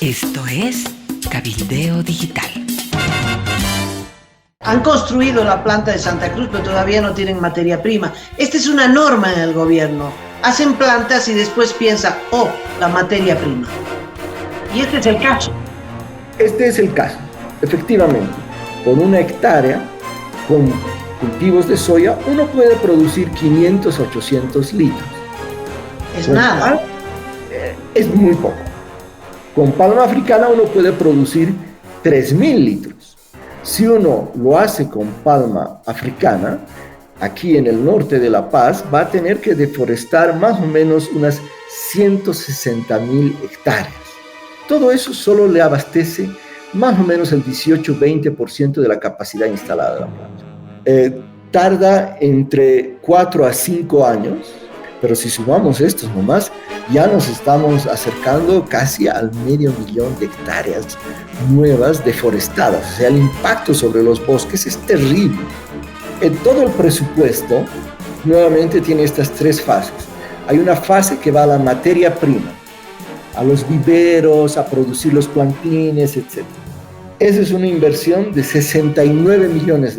Esto es Cabildeo Digital. Han construido la planta de Santa Cruz, pero todavía no tienen materia prima. Esta es una norma en el gobierno. Hacen plantas y después piensan, la materia prima. Y este es el caso. Este es el caso, efectivamente. Con una hectárea, con cultivos de soya, uno puede producir 500 a 800 litros. Es nada. Es muy poco. Con palma africana uno puede producir 3.000 litros. Si uno lo hace con palma africana, aquí en el norte de La Paz, va a tener que deforestar más o menos unas 160.000 hectáreas. Todo eso solo le abastece más o menos el 18-20% de la capacidad instalada de la planta. Tarda entre 4 a 5 años, pero si sumamos estos nomás, ya nos estamos acercando casi al 500.000 de hectáreas nuevas deforestadas. O sea, el impacto sobre los bosques es terrible. En todo el presupuesto, nuevamente tiene estas 3 fases. Hay una fase que va a la materia prima, a los viveros, a producir los plantines, etc. Esa es una inversión de $69 millones.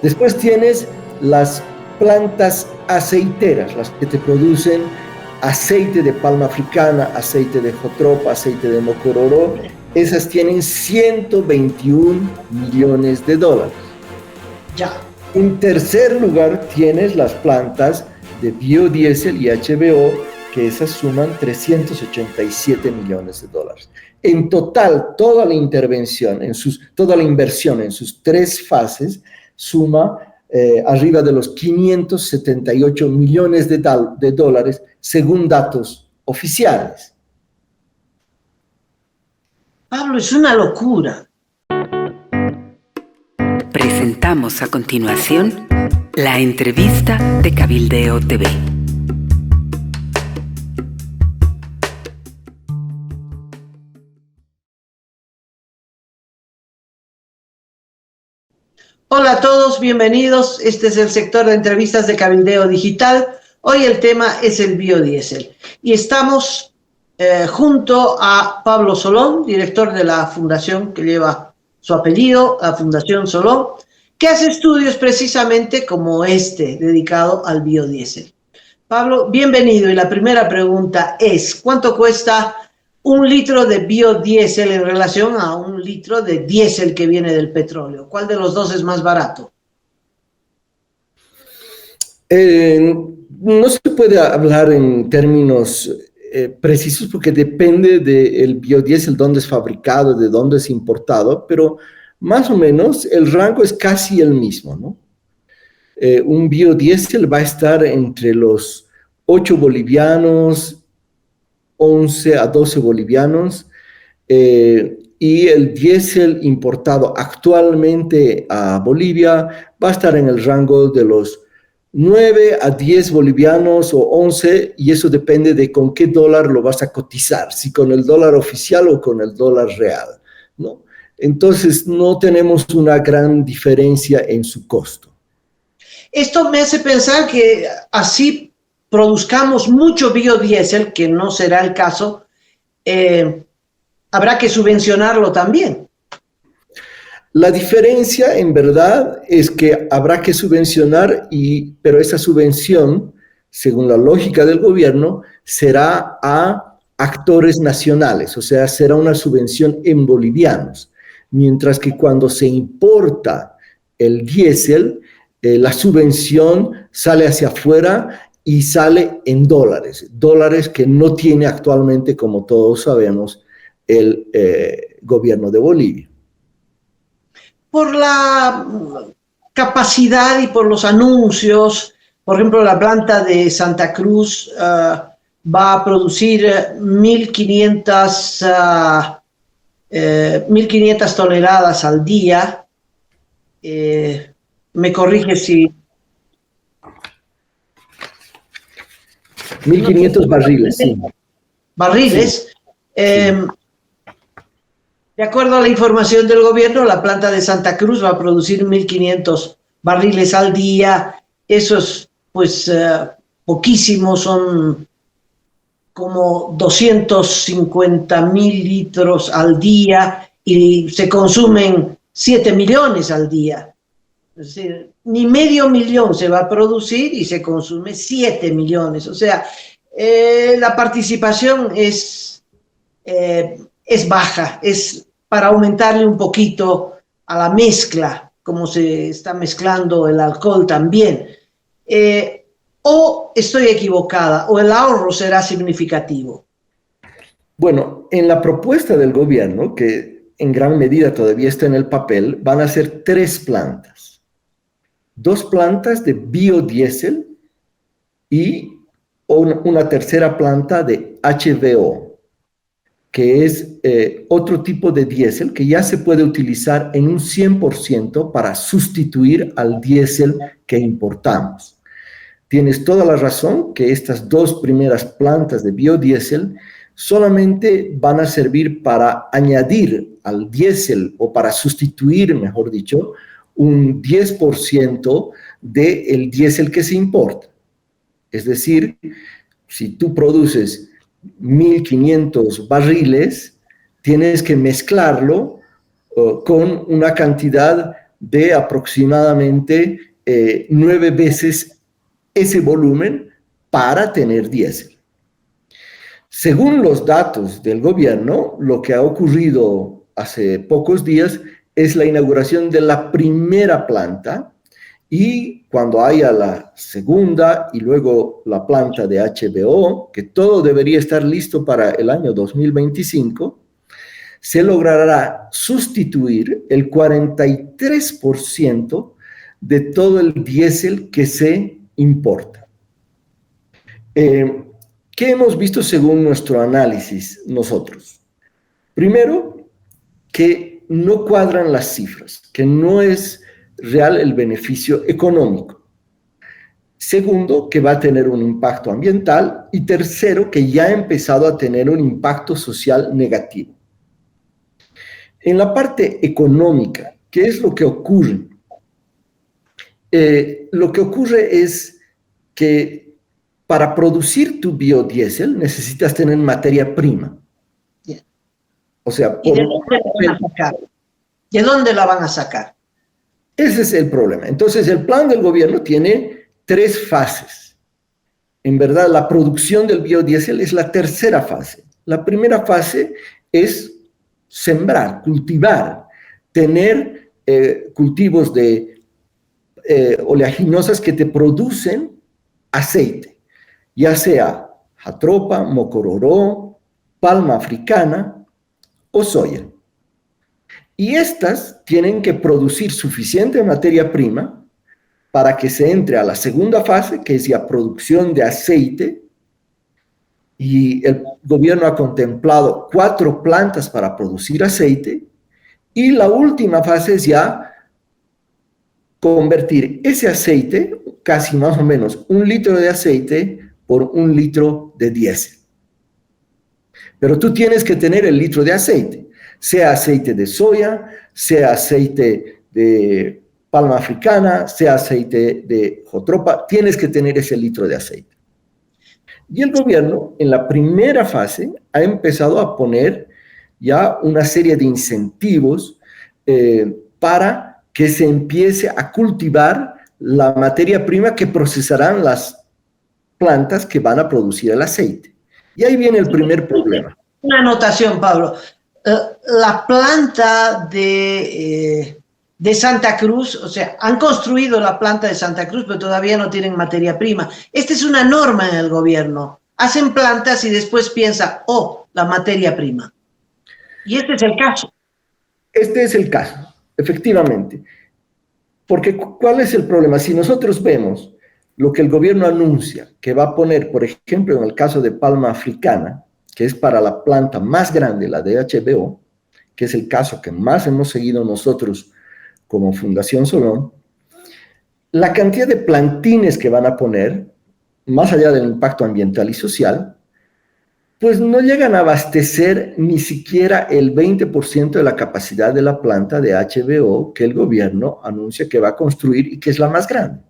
Después tienes las plantas aceiteras, las que te producen aceite de palma africana, aceite de jotropa, aceite de mocororó. Esas tienen $121 millones. Ya. En tercer lugar tienes las plantas de biodiesel y HBO, que esas suman $387 millones. En total, toda la inversión en sus 3 fases suma arriba de los $578 millones de dólares, según datos oficiales. Pablo, es una locura. Presentamos a continuación la entrevista de Cabildeo TV. Hola a todos, bienvenidos. Este es el sector de entrevistas de Cabildeo Digital. Hoy el tema es el biodiesel. Y estamos junto a Pablo Solón, director de la fundación que lleva su apellido, la Fundación Solón, que hace estudios precisamente como este, dedicado al biodiesel. Pablo, bienvenido. Y la primera pregunta es, ¿cuánto cuesta 1 litro de biodiesel en relación a 1 litro de diésel que viene del petróleo? ¿Cuál de los dos es más barato? No se puede hablar en términos precisos porque depende del biodiesel, dónde es fabricado, de dónde es importado, pero más o menos el rango es casi el mismo, ¿no? Un biodiesel va a estar entre los 8 bolivianos, 11 a 12 bolivianos, y el diésel importado actualmente a Bolivia va a estar en el rango de los 9 a 10 bolivianos o 11, y eso depende de con qué dólar lo vas a cotizar, si con el dólar oficial o con el dólar real, ¿no? Entonces no tenemos una gran diferencia en su costo. Esto me hace pensar que así produzcamos mucho biodiesel, que no será el caso, habrá que subvencionarlo también. La diferencia, en verdad, es que habrá que subvencionar, pero esa subvención, según la lógica del gobierno, será a actores nacionales, o sea, será una subvención en bolivianos, mientras que cuando se importa el diésel, la subvención sale hacia afuera y sale en dólares que no tiene actualmente, como todos sabemos, el gobierno de Bolivia. Por la capacidad y por los anuncios, por ejemplo, la planta de Santa Cruz va a producir 1.500 toneladas al día. Me corrige si... 1.500 barriles, sí. Barriles. Sí. De acuerdo a la información del gobierno, la planta de Santa Cruz va a producir 1.500 barriles al día. Eso es, pues, poquísimo, son como 250.000 litros al día y se consumen 7 millones al día. Es decir, ni medio millón se va a producir y se consume 7 millones. O sea, la participación es baja, es para aumentarle un poquito a la mezcla, como se está mezclando el alcohol también. O estoy equivocada, o el ahorro será significativo. Bueno, en la propuesta del gobierno, que en gran medida todavía está en el papel, van a ser 3 plantas. 2 plantas de biodiesel y una tercera planta de HVO, que es otro tipo de diésel que ya se puede utilizar en un 100% para sustituir al diésel que importamos. Tienes toda la razón que estas 2 primeras plantas de biodiesel solamente van a servir para añadir al diésel, o para sustituir, mejor dicho, un 10% del diésel que se importa. Es decir, si tú produces 1.500 barriles, tienes que mezclarlo con una cantidad de aproximadamente 9 veces ese volumen para tener diésel. Según los datos del gobierno, lo que ha ocurrido hace pocos días es la inauguración de la primera planta, y cuando haya la segunda y luego la planta de HVO, que todo debería estar listo para el año 2025, se logrará sustituir el 43% de todo el diésel que se importa. ¿Qué hemos visto según nuestro análisis nosotros? Primero, que no cuadran las cifras, que no es real el beneficio económico. Segundo, que va a tener un impacto ambiental. Y tercero, que ya ha empezado a tener un impacto social negativo. En la parte económica, ¿qué es lo que ocurre? Lo que ocurre es que para producir tu biodiesel necesitas tener materia prima. Yeah. O sea, ¿Y de dónde la van a sacar? ¿De dónde la van a sacar? Ese es el problema. Entonces, el plan del gobierno tiene 3 fases. En verdad, la producción del biodiesel es la tercera fase. La primera fase es sembrar, cultivar, tener cultivos de oleaginosas que te producen aceite, ya sea jatropha, mocororó, palma africana o soya. Y estas tienen que producir suficiente materia prima para que se entre a la segunda fase, que es ya producción de aceite, y el gobierno ha contemplado 4 plantas para producir aceite, y la última fase es ya convertir ese aceite, casi más o menos 1 litro de aceite por 1 litro de diésel. Pero tú tienes que tener el litro de aceite, sea aceite de soya, sea aceite de palma africana, sea aceite de jatropha, tienes que tener ese litro de aceite. Y el gobierno, en la primera fase, ha empezado a poner ya una serie de incentivos para que se empiece a cultivar la materia prima que procesarán las plantas que van a producir el aceite. Y ahí viene el primer problema. Una anotación, Pablo. La planta de Santa Cruz, o sea, han construido la planta de Santa Cruz, pero todavía no tienen materia prima. Esta es una norma en el gobierno. Hacen plantas y después piensan, la materia prima. Y este es el caso. Este es el caso, efectivamente. Porque, ¿cuál es el problema? Si nosotros vemos lo que el gobierno anuncia que va a poner, por ejemplo, en el caso de palma africana, que es para la planta más grande, la de HVO, que es el caso que más hemos seguido nosotros como Fundación Solón, la cantidad de plantines que van a poner, más allá del impacto ambiental y social, pues no llegan a abastecer ni siquiera el 20% de la capacidad de la planta de HVO que el gobierno anuncia que va a construir y que es la más grande.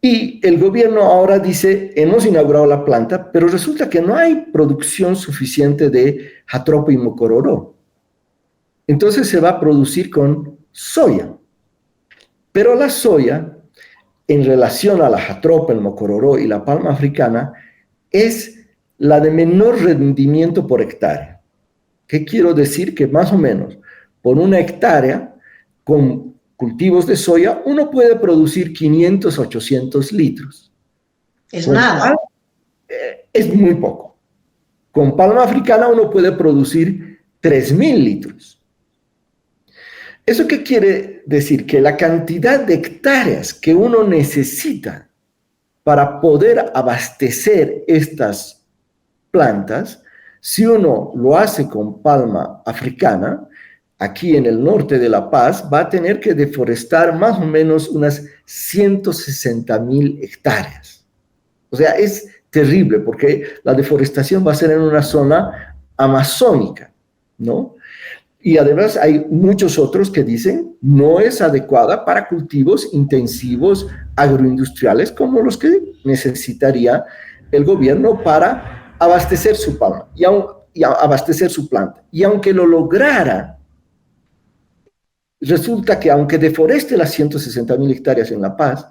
Y el gobierno ahora dice, hemos inaugurado la planta, pero resulta que no hay producción suficiente de jatropа y mocororó. Entonces se va a producir con soya. Pero la soya, en relación a la jatropá, el mocororó y la palma africana, es la de menor rendimiento por hectárea. ¿Qué quiero decir? Que más o menos por una hectárea con cultivos de soya uno puede producir 500, 800 litros. Es nada. Es muy poco. Con palma africana uno puede producir 3.000 litros. ¿Eso qué quiere decir? Que la cantidad de hectáreas que uno necesita para poder abastecer estas plantas, si uno lo hace con palma africana, aquí en el norte de La Paz, va a tener que deforestar más o menos unas 160.000 hectáreas. O sea, es terrible porque la deforestación va a ser en una zona amazónica, ¿no? Y además hay muchos otros que dicen no es adecuada para cultivos intensivos agroindustriales como los que necesitaría el gobierno para abastecer su palma y abastecer su planta. Y aunque lo lograra, resulta que aunque deforeste las 160.000 hectáreas en La Paz,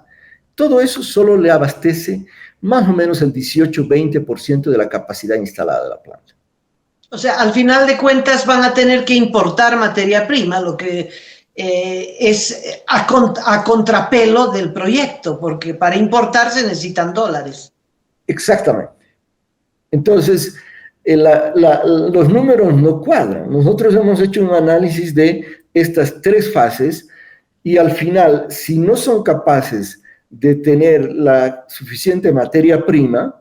todo eso solo le abastece más o menos el 18-20% de la capacidad instalada de la planta. O sea, al final de cuentas van a tener que importar materia prima, lo que es a contrapelo del proyecto, porque para importar se necesitan dólares. Exactamente. Entonces, los números no cuadran. Nosotros hemos hecho un análisis de estas tres fases y al final, si no son capaces de tener la suficiente materia prima,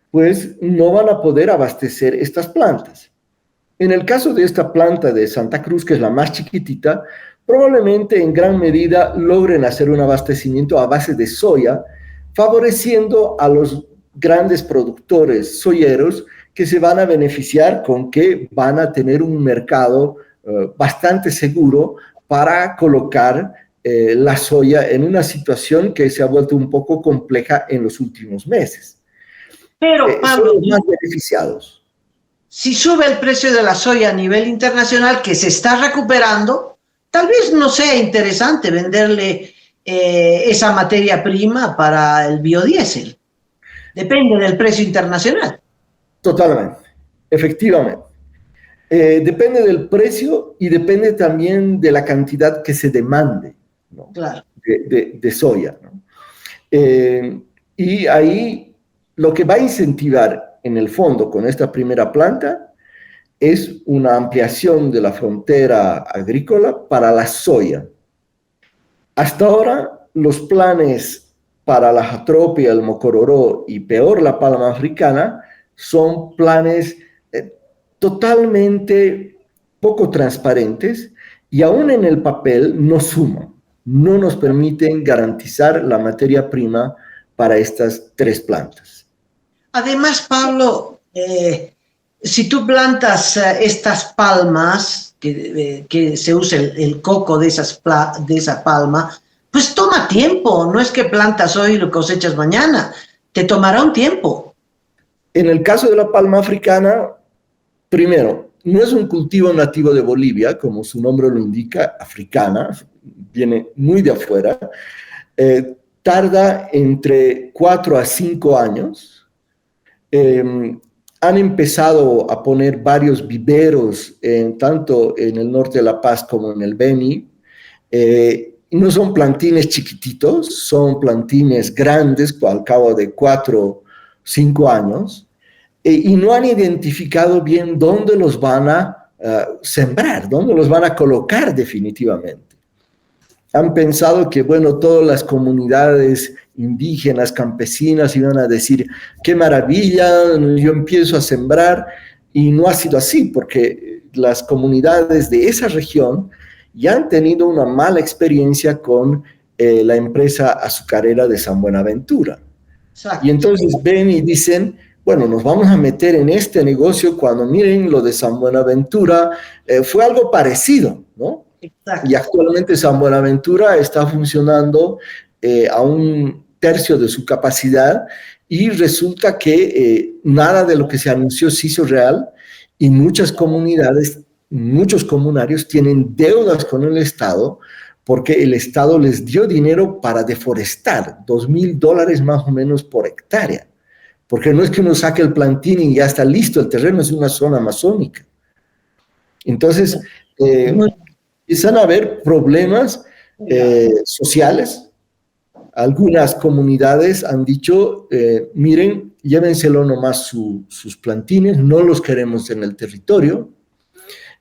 pues no van a poder abastecer estas plantas. En el caso de esta planta de Santa Cruz, que es la más chiquitita, probablemente en gran medida logren hacer un abastecimiento a base de soya, favoreciendo a los grandes productores soyeros que se van a beneficiar con que van a tener un mercado bastante seguro para colocar la soya en una situación que se ha vuelto un poco compleja en los últimos meses. Pero, Pablo, son los más beneficiados. Si sube el precio de la soya a nivel internacional, que se está recuperando, tal vez no sea interesante venderle esa materia prima para el biodiesel. Depende del precio internacional. Totalmente, efectivamente. Depende del precio y depende también de la cantidad que se demande, ¿no? Claro. de soya, ¿no? Y ahí lo que va a incentivar en el fondo con esta primera planta es una ampliación de la frontera agrícola para la soya. Hasta ahora, los planes para la jatropia, el mocororó y peor la palma africana son planes totalmente poco transparentes y aún en el papel no suman, no nos permiten garantizar la materia prima para estas tres plantas. Además, Pablo, si tú plantas estas palmas, que se usa el coco de esa palma, pues toma tiempo, no es que plantas hoy y lo cosechas mañana, te tomará un tiempo. En el caso de la palma africana, primero, no es un cultivo nativo de Bolivia, como su nombre lo indica, africana, viene muy de afuera, tarda entre 4 a 5 años. Han empezado a poner varios viveros, tanto en el norte de La Paz como en el Beni. No son plantines chiquititos, son plantines grandes al cabo de 4 o 5 años. Y no han identificado bien dónde los van a sembrar, dónde los van a colocar definitivamente. Han pensado que, bueno, todas las comunidades indígenas, campesinas iban a decir, qué maravilla, yo empiezo a sembrar, y no ha sido así, porque las comunidades de esa región ya han tenido una mala experiencia con la empresa azucarera de San Buenaventura. Exacto. Y entonces ven y dicen, bueno, nos vamos a meter en este negocio cuando miren lo de San Buenaventura, fue algo parecido, ¿no? Exacto. Y actualmente San Buenaventura está funcionando a un tercio de su capacidad y resulta que nada de lo que se anunció se hizo real y muchas comunidades, muchos comunarios tienen deudas con el Estado porque el Estado les dio dinero para deforestar, $2,000 más o menos por hectárea. Porque no es que uno saque el plantín y ya está listo, el terreno es una zona amazónica. Entonces, empiezan a haber problemas sociales. Algunas comunidades han dicho, miren, llévenselo nomás sus plantines, no los queremos en el territorio.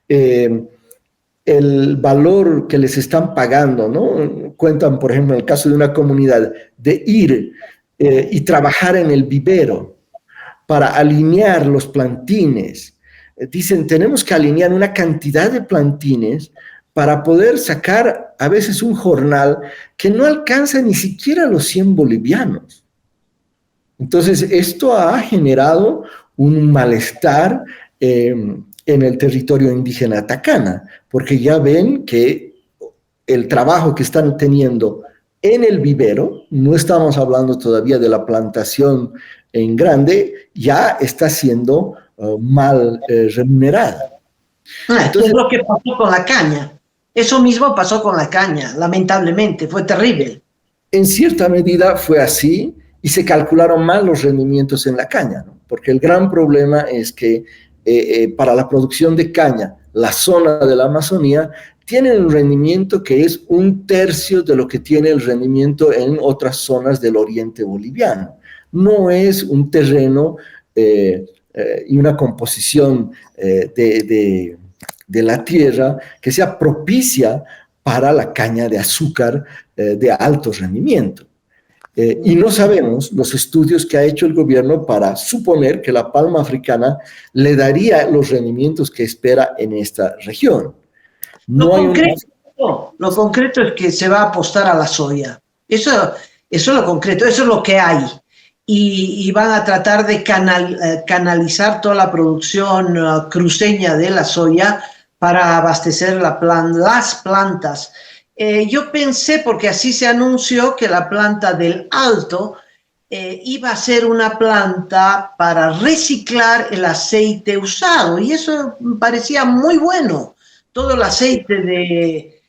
El valor que les están pagando, ¿no? Cuentan, por ejemplo, en el caso de una comunidad, de ir y trabajar en el vivero para alinear los plantines. Dicen, tenemos que alinear una cantidad de plantines para poder sacar a veces un jornal que no alcanza ni siquiera los 100 bolivianos. Entonces, esto ha generado un malestar en el territorio indígena Atacana, porque ya ven que el trabajo que están teniendo en el vivero, no estamos hablando todavía de la plantación en grande, ya está siendo mal remunerada. Entonces, es lo que pasó con la caña. Eso mismo pasó con la caña, lamentablemente, fue terrible. En cierta medida fue así y se calcularon mal los rendimientos en la caña, ¿no? Porque el gran problema es que para la producción de caña, la zona de la Amazonía tiene un rendimiento que es 1/3 de lo que tiene el rendimiento en otras zonas del oriente boliviano. No es un terreno y una composición de la tierra que sea propicia para la caña de azúcar de alto rendimiento. Y no sabemos los estudios que ha hecho el gobierno para suponer que la palma africana le daría los rendimientos que espera en esta región. Lo concreto es que se va a apostar a la soya. Eso es lo concreto, eso es lo que hay. Y van a tratar de canalizar toda la producción cruceña de la soya para abastecer las plantas. Yo pensé, porque así se anunció, que la planta del Alto iba a ser una planta para reciclar el aceite usado, y eso me parecía muy bueno. Todo el aceite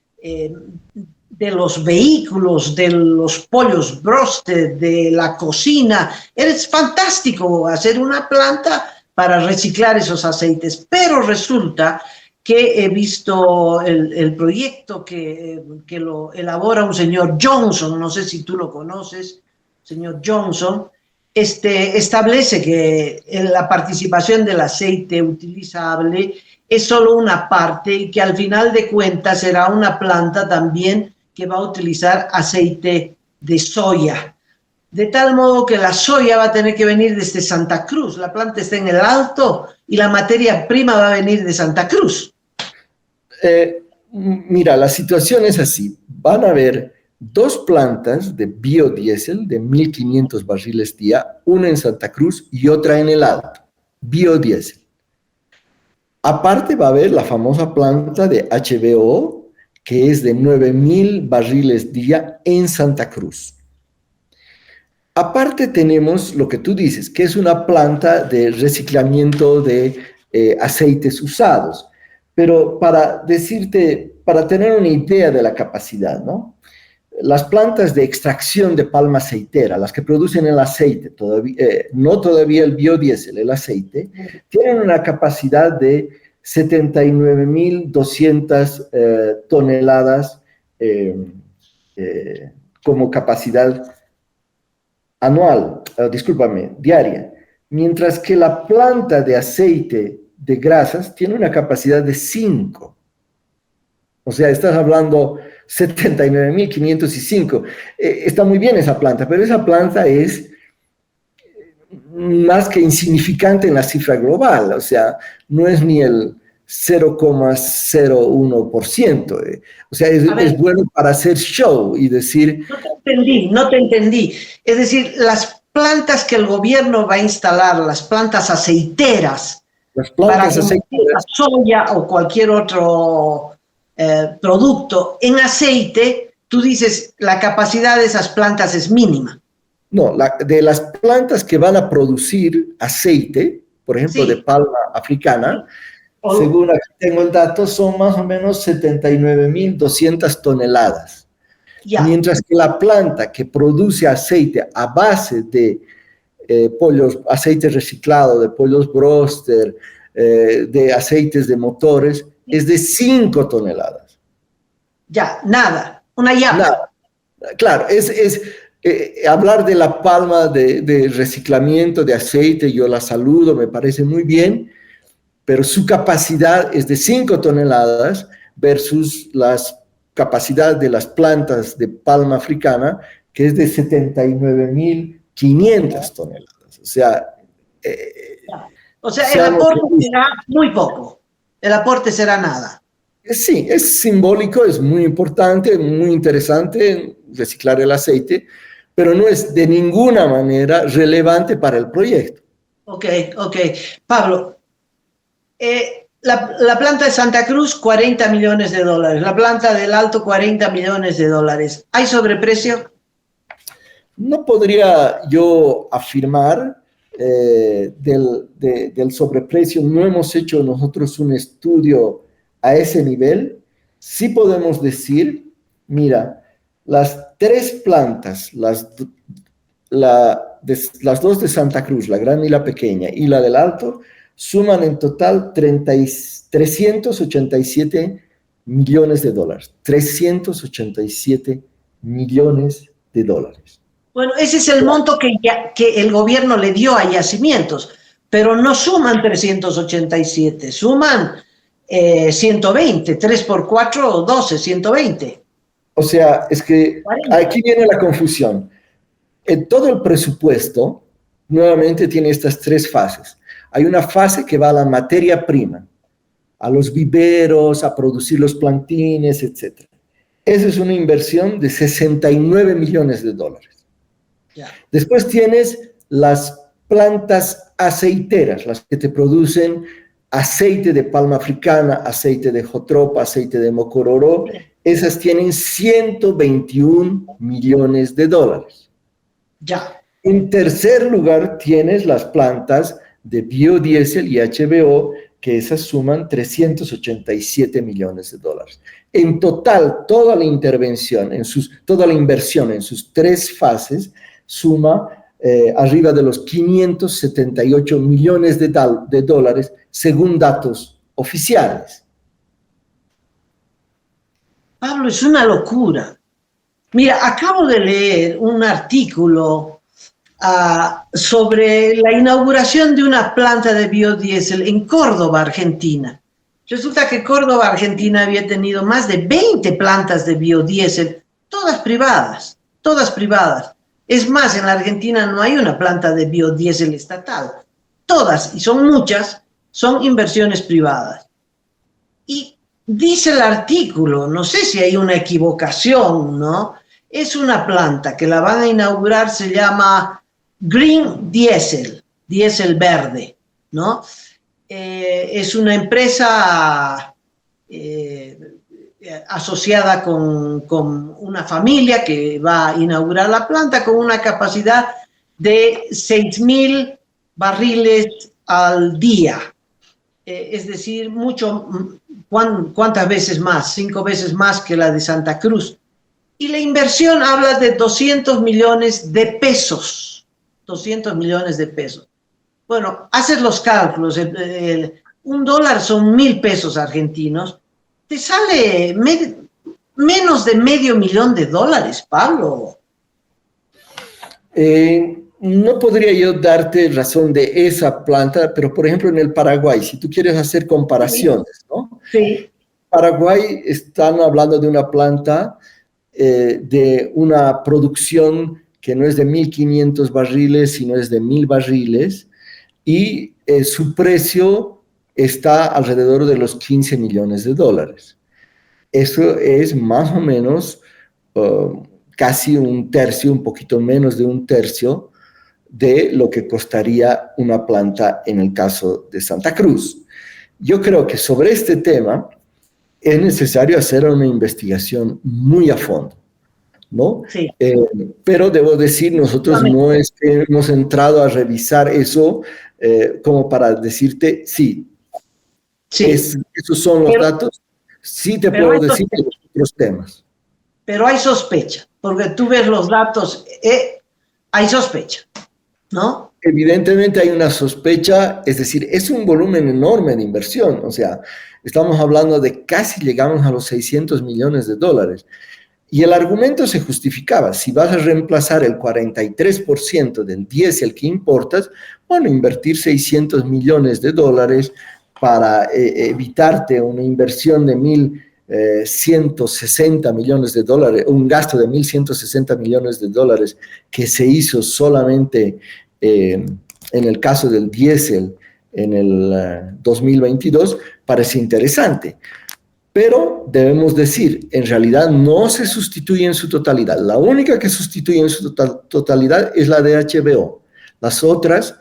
de los vehículos, de los pollos broster, de la cocina, es fantástico hacer una planta para reciclar esos aceites, pero resulta que he visto el proyecto que lo elabora un señor Johnson, no sé si tú lo conoces, señor Johnson, establece que la participación del aceite utilizable es solo una parte y que al final de cuentas será una planta también que va a utilizar aceite de soya. De tal modo que la soya va a tener que venir desde Santa Cruz. La planta está en el Alto y la materia prima va a venir de Santa Cruz. Mira, la situación es así. Van a haber 2 plantas de biodiesel de 1.500 barriles día, una en Santa Cruz y otra en el Alto, biodiesel. Aparte va a haber la famosa planta de HVO, que es de 9.000 barriles día en Santa Cruz. Aparte tenemos lo que tú dices, que es una planta de reciclamiento de aceites usados. Pero para tener una idea de la capacidad, ¿no? Las plantas de extracción de palma aceitera, las que producen el aceite, no todavía el biodiesel, el aceite, tienen una capacidad de 79.200 toneladas como capacidad anual, diaria, mientras que la planta de aceite de grasas tiene una capacidad de 5. O sea, estás hablando 79.505. Está muy bien esa planta, pero esa planta es más que insignificante en la cifra global. O sea, no es ni el 0,01%. O sea, es bueno para hacer show y decir... No te entendí. Es decir, las plantas que el gobierno va a instalar, las plantas aceiteras, las plantas aceiteras, soya o cualquier otro producto en aceite, tú dices la capacidad de esas plantas es mínima. No, de las plantas que van a producir aceite, por ejemplo, Sí. de palma africana, O- según aquí tengo el dato, son más o menos 79.200 toneladas. ya, Mientras que la planta que produce aceite a base de pollos, aceite reciclado, de pollos broster, de aceites de motores, es de 5 toneladas. ya, nada, una yapa. Nada. Claro, hablar de la palma de reciclamiento de aceite, yo la saludo, me parece muy bien, pero su capacidad es de 5 toneladas versus las capacidad de las plantas de palma africana, que es de 79.500 toneladas. O sea, O sea, el seamos aporte realistas. será muy poco. El aporte será nada. Sí, es simbólico, es muy importante, muy interesante reciclar el aceite, pero no es de ninguna manera relevante para el proyecto. Ok, ok. Pablo, la planta de Santa Cruz, 40 millones de dólares. La planta del Alto, 40 millones de dólares. ¿Hay sobreprecio? No podría yo afirmar del sobreprecio, no hemos hecho nosotros un estudio a ese nivel. Sí podemos decir, mira, las tres plantas, las dos de Santa Cruz, la grande y la pequeña, y la del Alto, suman en total 387 millones de dólares. 387 millones de dólares. Bueno, ese es el monto que el gobierno le dio a yacimientos, pero no suman 387, suman 120, 3 por 4, 12, 120. O sea, es que 40. aquí viene la confusión. En todo el presupuesto, nuevamente tiene estas tres fases. Hay una fase que va a la materia prima, a los viveros, a producir los plantines, etc. Esa es una inversión de 69 millones de dólares. Ya. Después tienes las plantas aceiteras, las que te producen aceite de palma africana, aceite de jotropa, aceite de mocororó. Esas tienen 121 millones de dólares. Ya. En tercer lugar, tienes las plantas de biodiesel y HBO, que esas suman 387 millones de dólares. En total, toda la inversión en sus tres fases suma arriba de los 578 millones de dólares, según datos oficiales. Pablo, es una locura. Mira, acabo de leer un artículo sobre la inauguración de una planta de biodiesel en Córdoba, Argentina. Resulta que Córdoba, Argentina, había tenido más de 20 plantas de biodiesel, todas privadas, todas privadas. Es más, en la Argentina no hay una planta de biodiesel estatal. Todas, y son muchas, son inversiones privadas. Y dice el artículo, no sé si hay una equivocación, ¿no? Es una planta que la van a inaugurar, se llama Green Diesel, diésel verde, ¿no? Es una empresa asociada con una familia que va a inaugurar la planta con una capacidad de 6.000 barriles al día. Es decir, ¿cuántas veces más? 5 veces más que la de Santa Cruz. Y la inversión habla de 200 millones de pesos. 200 millones de pesos. Bueno, haces los cálculos. $1 son 1.000 pesos argentinos. Te sale menos de $500,000, Pablo. No podría yo darte razón de esa planta, pero por ejemplo en el Paraguay, si tú quieres hacer comparaciones, ¿no? Sí. Paraguay están hablando de una planta de una producción que no es de 1.500 barriles, sino es de 1.000 barriles, y su precio está alrededor de los 15 millones de dólares. Eso es más o menos casi un tercio, un poquito menos de un tercio de lo que costaría una planta en el caso de Santa Cruz. Yo creo que sobre este tema es necesario hacer una investigación muy a fondo. ¿no? Sí. Pero debo decir, nosotros no es que hemos entrado a revisar eso como para decirte, sí, esos son los datos, sí te puedo decir de los otros temas. Pero hay sospecha, porque tú ves los datos, hay sospecha, ¿no? Evidentemente hay una sospecha, es decir, es un volumen enorme de inversión, o sea, estamos hablando de casi llegamos a los 600 millones de dólares. Y el argumento se justificaba, si vas a reemplazar el 43% del diésel que importas, bueno, invertir 600 millones de dólares para evitarte una inversión de 1.160 millones de dólares, un gasto de 1.160 millones de dólares que se hizo solamente en el caso del diésel en el 2022, parece interesante. Pero debemos decir, en realidad no se sustituye en su totalidad. La única que sustituye en su totalidad es la de HBO. Las otras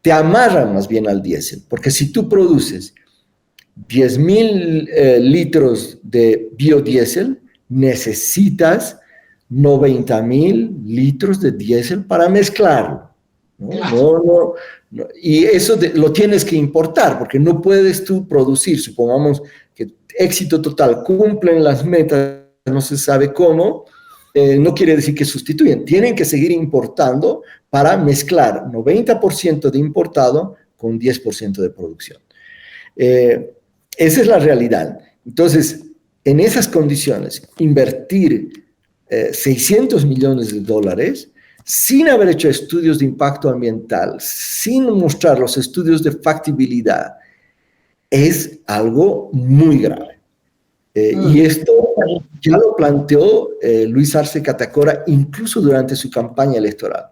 te amarran más bien al diésel, porque si tú produces 10,000 litros de biodiesel, necesitas 90,000 litros de diésel para mezclarlo. ¿No? Y eso lo tienes que importar, porque no puedes tú producir, supongamos que éxito total, cumplen las metas, no se sabe cómo, no quiere decir que sustituyen, tienen que seguir importando para mezclar 90% de importado con 10% de producción. Esa es la realidad. Entonces, en esas condiciones, invertir 600 millones de dólares sin haber hecho estudios de impacto ambiental, sin mostrar los estudios de factibilidad, es algo muy grave. Y esto ya lo planteó Luis Arce Catacora incluso durante su campaña electoral.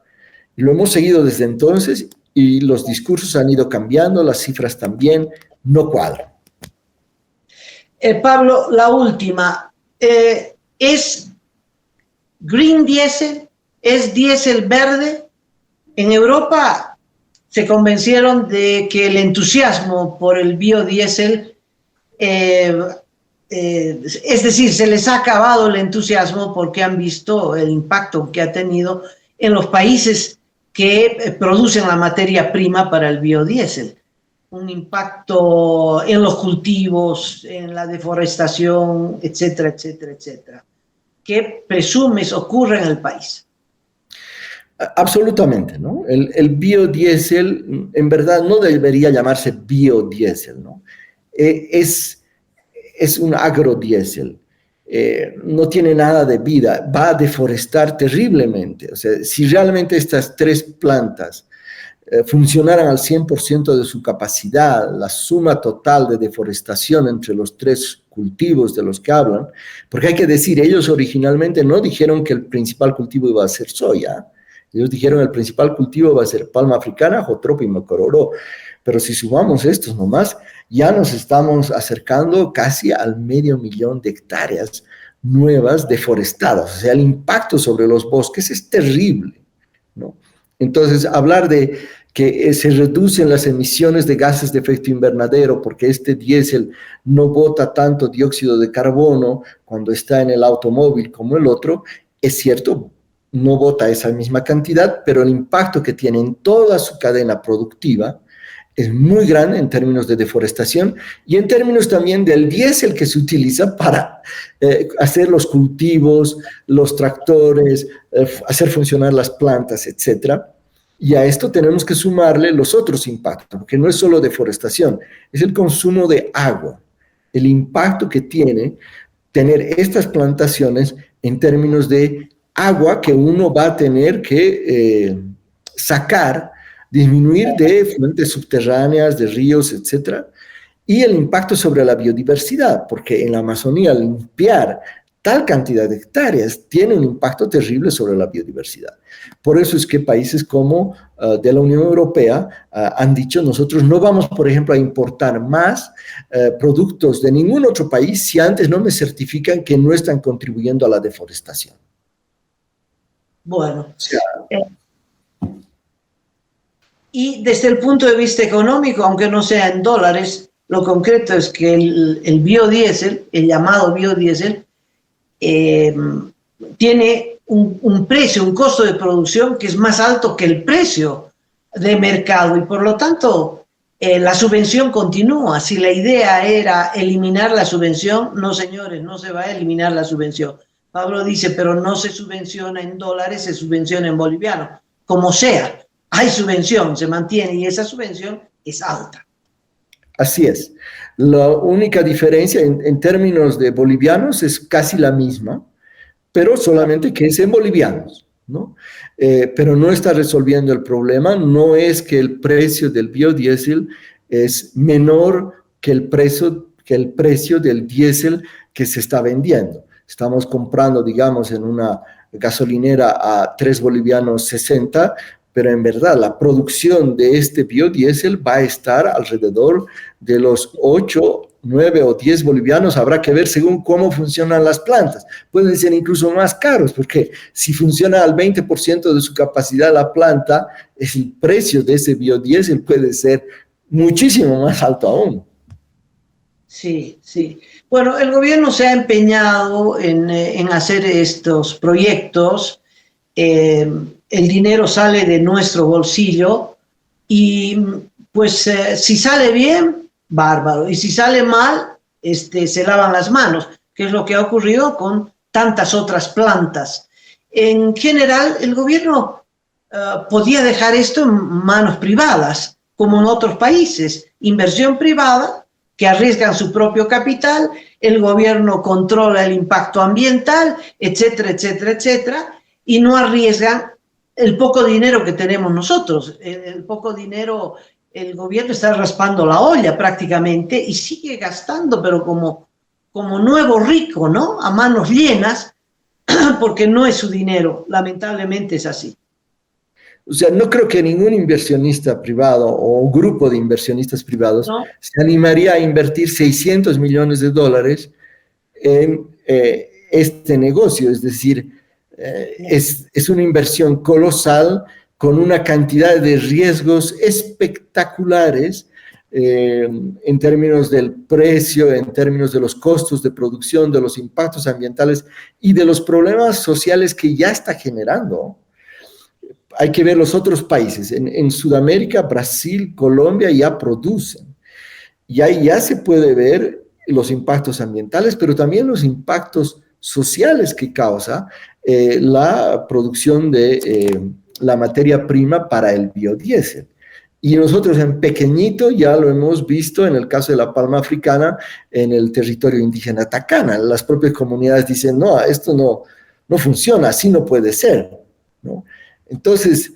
Y lo hemos seguido desde entonces y los discursos han ido cambiando, las cifras también no cuadran. Pablo, la última. ¿Es green diesel? ¿Es diésel verde? En Europa se convencieron de que el entusiasmo por el biodiesel, es decir, se les ha acabado el entusiasmo porque han visto el impacto que ha tenido en los países que producen la materia prima para el biodiesel. Un impacto en los cultivos, en la deforestación, etcétera, etcétera, etcétera. ¿Qué presumes ocurre en el país? Absolutamente, ¿no? El biodiesel en verdad no debería llamarse biodiesel, ¿no? Es un agrodiesel. No tiene nada de vida, va a deforestar terriblemente. O sea, si realmente estas tres plantas funcionaran al 100% de su capacidad, la suma total de deforestación entre los tres cultivos de los que hablan, porque hay que decir, ellos originalmente no dijeron que el principal cultivo iba a ser soya, ellos dijeron el principal cultivo va a ser palma africana, jotropo y mocororó, pero si sumamos estos nomás, ya nos estamos acercando casi al 500,000 de hectáreas nuevas deforestadas, o sea, el impacto sobre los bosques es terrible, ¿no? Entonces, hablar de que se reducen las emisiones de gases de efecto invernadero porque este diésel no bota tanto dióxido de carbono cuando está en el automóvil como el otro, es cierto, no bota esa misma cantidad, pero el impacto que tiene en toda su cadena productiva es muy grande en términos de deforestación y en términos también del diésel que se utiliza para hacer los cultivos, los tractores, hacer funcionar las plantas, etc. Y a esto tenemos que sumarle los otros impactos, porque no es solo deforestación, es el consumo de agua, el impacto que tiene tener estas plantaciones en términos de agua que uno va a tener que sacar, disminuir de fuentes subterráneas, de ríos, etc. Y el impacto sobre la biodiversidad, porque en la Amazonía limpiar tal cantidad de hectáreas tiene un impacto terrible sobre la biodiversidad. Por eso es que países como de la Unión Europea han dicho, nosotros no vamos, por ejemplo, a importar más productos de ningún otro país si antes no me certifican que no están contribuyendo a la deforestación. Bueno, y desde el punto de vista económico, aunque no sea en dólares, lo concreto es que el biodiesel, el llamado biodiesel, tiene un precio, un costo de producción que es más alto que el precio de mercado y por lo tanto la subvención continúa. Si la idea era eliminar la subvención, no señores, no se va a eliminar la subvención. Pablo dice, pero no se subvenciona en dólares, se subvenciona en bolivianos. Como sea, hay subvención, se mantiene y esa subvención es alta. Así es. La única diferencia en términos de bolivianos es casi la misma, pero solamente que es en bolivianos, ¿no? Pero no está resolviendo el problema. No es que el precio del biodiesel es menor que el precio del diésel que se está vendiendo. Estamos comprando, digamos, en una gasolinera a 3 bolivianos 60, pero en verdad la producción de este biodiesel va a estar alrededor de los 8, 9 o 10 bolivianos. Habrá que ver según cómo funcionan las plantas. Pueden ser incluso más caros, porque si funciona al 20% de su capacidad la planta, el precio de ese biodiesel puede ser muchísimo más alto aún. Sí, sí. Bueno, el gobierno se ha empeñado en hacer estos proyectos. El dinero sale de nuestro bolsillo y pues si sale bien, bárbaro, y si sale mal, se lavan las manos, que es lo que ha ocurrido con tantas otras plantas. En general, el gobierno podía dejar esto en manos privadas, como en otros países, inversión privada, que arriesgan su propio capital, el gobierno controla el impacto ambiental, etcétera, etcétera, etcétera, y no arriesgan el poco dinero que tenemos nosotros. El poco dinero, el gobierno está raspando la olla prácticamente y sigue gastando, pero como nuevo rico, ¿no? A manos llenas, porque no es su dinero, lamentablemente es así. O sea, no creo que ningún inversionista privado o grupo de inversionistas privados se animaría a invertir $600 millones en este negocio. Es decir, es una inversión colosal con una cantidad de riesgos espectaculares en términos del precio, en términos de los costos de producción, de los impactos ambientales y de los problemas sociales que ya está generando. Hay que ver los otros países. En Sudamérica, Brasil, Colombia ya producen. Y ahí ya se puede ver los impactos ambientales, pero también los impactos sociales que causa la producción de la materia prima para el biodiesel. Y nosotros en pequeñito ya lo hemos visto en el caso de la palma africana en el territorio indígena Tacana. Las propias comunidades dicen, no, esto no funciona, así no puede ser, ¿no? Entonces,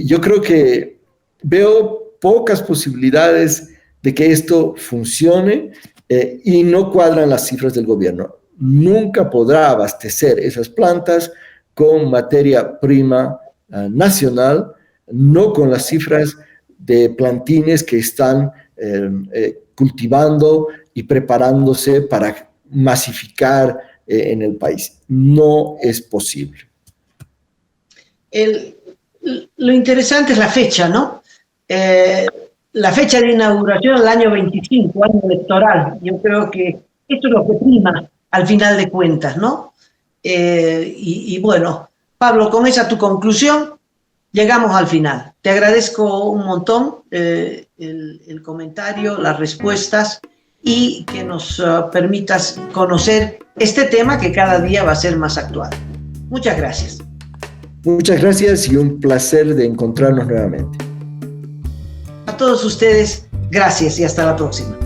yo creo que veo pocas posibilidades de que esto funcione y no cuadran las cifras del gobierno. Nunca podrá abastecer esas plantas con materia prima nacional, no con las cifras de plantines que están cultivando y preparándose para masificar en el país. No es posible. Lo interesante es la fecha, ¿no? La fecha de inauguración el año 25, año electoral. Yo creo que esto es lo que prima al final de cuentas, ¿no? Y bueno, Pablo, con esa tu conclusión, llegamos al final. Te agradezco un montón el comentario, las respuestas y que nos permitas conocer este tema que cada día va a ser más actual. Muchas gracias. Muchas gracias y un placer de encontrarnos nuevamente. A todos ustedes, gracias y hasta la próxima.